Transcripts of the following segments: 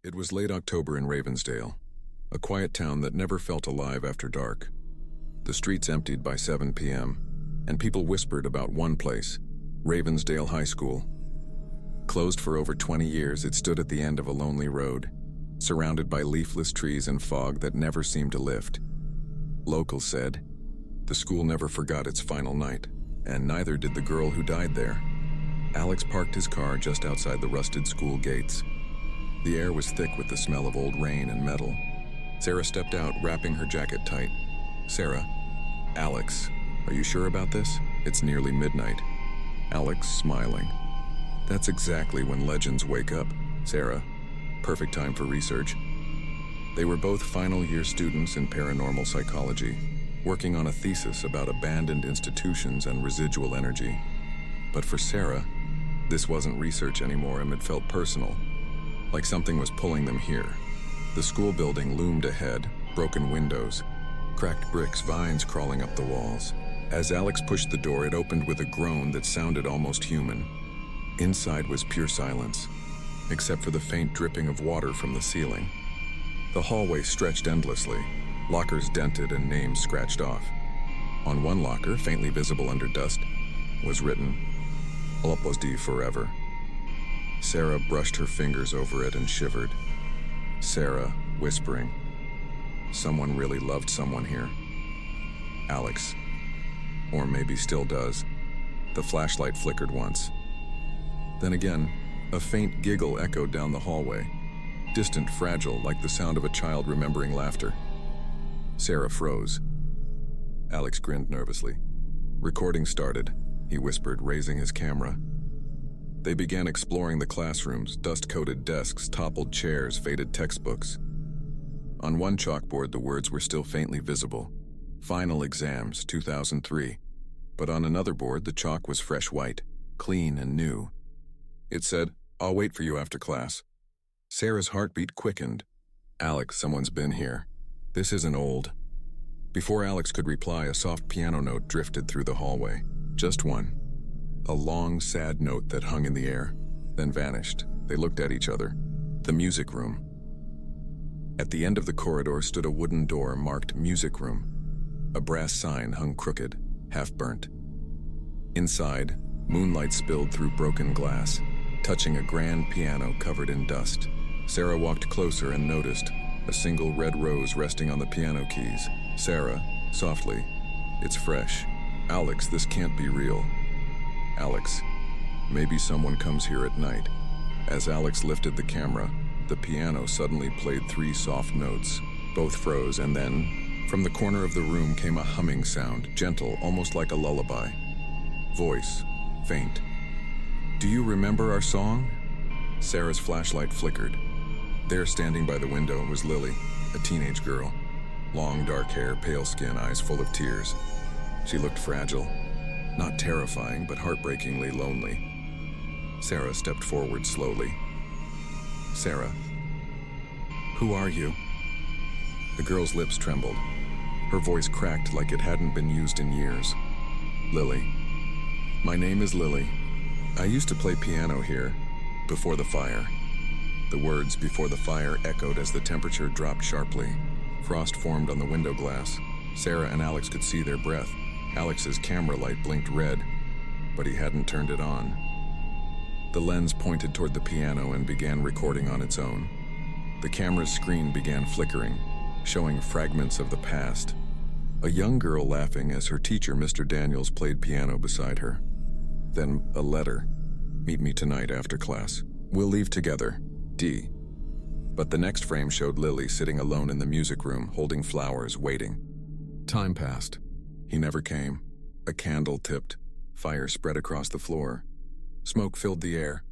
It was late October in Ravensdale, a quiet town that never felt alive after dark. The streets emptied by 7 p.m., and people whispered about one place, Ravensdale High School. Closed for over 20 years, it stood at the end of a lonely road, surrounded by leafless trees and fog that never seemed to lift. Locals said, the school never forgot its final night, and neither did the girl who died there. Alex parked his car just outside the rusted school gates. The air was thick with the smell of old rain and metal. Sara stepped out, wrapping her jacket tight. Sara, Alex, are you sure about this? It's nearly midnight. Alex, smiling. That's exactly when legends wake up, Sara. Perfect time for research. They were both final-year students in paranormal psychology, working on a thesis about abandoned institutions and residual energy. But for Sara, this wasn't research anymore, and it felt personal, like something was pulling them here. The school building loomed ahead, broken windows, cracked bricks, vines crawling up the walls. As Alex pushed the door, it opened with a groan that sounded almost human. Inside was pure silence, except for the faint dripping of water from the ceiling. The hallway stretched endlessly, lockers dented and names scratched off. On one locker, faintly visible under dust, was written, Alopozdi forever. Sara brushed her fingers over it and shivered. Sara, whispering, someone really loved someone here. Alex. Or maybe still does. The flashlight flickered once. Then again, a faint giggle echoed down the hallway, distant, fragile, like the sound of a child remembering laughter. Sara froze. Alex grinned nervously. Recording started, he whispered, raising his camera. They began exploring the classrooms, dust-coated desks, toppled chairs, faded textbooks. On one chalkboard, the words were still faintly visible. Final Exams, 2003. But on another board, the chalk was fresh white, clean and new. It said, I'll wait for you after class. Sara's heartbeat quickened. Alex, someone's been here. This isn't old. Before Alex could reply, a soft piano note drifted through the hallway. Just one. A long, sad note that hung in the air, then vanished. They looked at each other. The music room. At the end of the corridor stood a wooden door marked Music Room. A brass sign hung crooked, half-burnt. Inside, moonlight spilled through broken glass, touching a grand piano covered in dust. Sara walked closer and noticed a single red rose resting on the piano keys. Sara, softly, it's fresh. Alex, this can't be real. Alex, maybe someone comes here at night. As Alex lifted the camera, the piano suddenly played 3 soft notes. Both froze, and then, from the corner of the room came a humming sound, gentle, almost like a lullaby. Voice, faint. Do you remember our song? Sara's flashlight flickered. There, standing by the window, was Lily, a teenage girl. Long, dark hair, pale skin, eyes full of tears. She looked fragile. Not terrifying, but heartbreakingly lonely. Sara stepped forward slowly. Sara, who are you? The girl's lips trembled. Her voice cracked like it hadn't been used in years. Lily. My name is Lily. I used to play piano here, before the fire. The words "before the fire" echoed as the temperature dropped sharply. Frost formed on the window glass. Sara and Alex could see their breath. Alex's camera light blinked red, but he hadn't turned it on. The lens pointed toward the piano and began recording on its own. The camera's screen began flickering, showing fragments of the past. A young girl laughing as her teacher, Mr. Daniels, played piano beside her. Then a letter. Meet me tonight after class. We'll leave together. D. But the next frame showed Lily sitting alone in the music room, holding flowers, waiting. Time passed. He never came. A candle tipped. Fire spread across the floor. Smoke filled the air.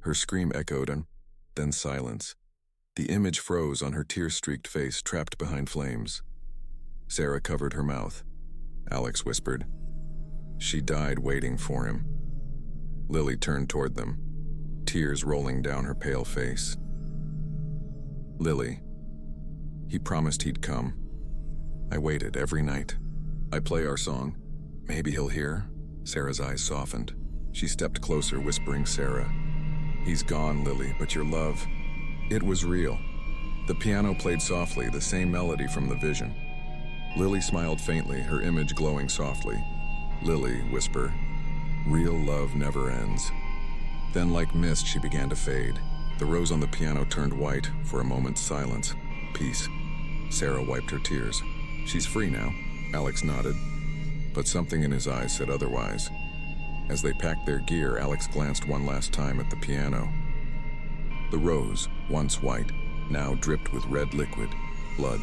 Her scream echoed, and then silence. The image froze on her tear-streaked face, trapped behind flames. Sara covered her mouth. Alex whispered. She died waiting for him. Lily turned toward them, tears rolling down her pale face. Lily. He promised he'd come. I waited every night. I play our song. Maybe he'll hear. Sara's eyes softened. She stepped closer, whispering, Sara. He's gone, Lily, but your love, It was real. The piano played softly, the same melody from the vision. Lily smiled faintly, her image glowing softly. Lily, whisper, real love never ends. Then, like mist, she began to fade. The rose on the piano turned white. For a moment's silence. Peace. Sara wiped her tears. She's free now. Alex nodded, but something in his eyes said otherwise. As they packed their gear, Alex glanced one last time at the piano. The rose, once white, now dripped with red liquid, blood.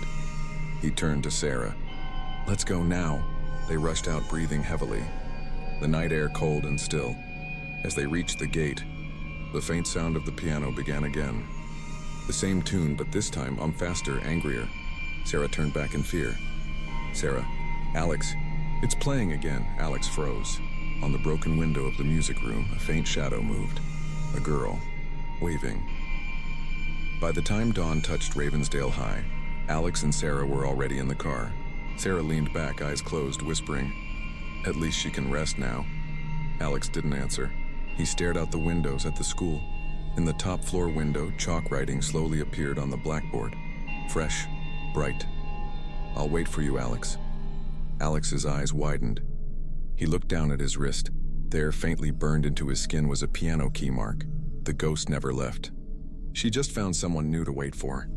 He turned to Sara. Let's go now. They rushed out, breathing heavily, the night air cold and still. As they reached the gate, the faint sound of the piano began again. The same tune, but this time faster, angrier. Sara turned back in fear. Sara, Alex, it's playing again. Alex froze. On the broken window of the music room, a faint shadow moved. A girl, waving. By the time dawn touched Ravensdale High, Alex and Sara were already in the car. Sara leaned back, eyes closed, whispering, "At least she can rest now." Alex didn't answer. He stared out the windows at the school. In the top floor window, chalk writing slowly appeared on the blackboard. Fresh, bright. "I'll wait for you, Alex." Alex's eyes widened. He looked down at his wrist. There, faintly burned into his skin, was a piano key mark. The ghost never left. She just found someone new to wait for.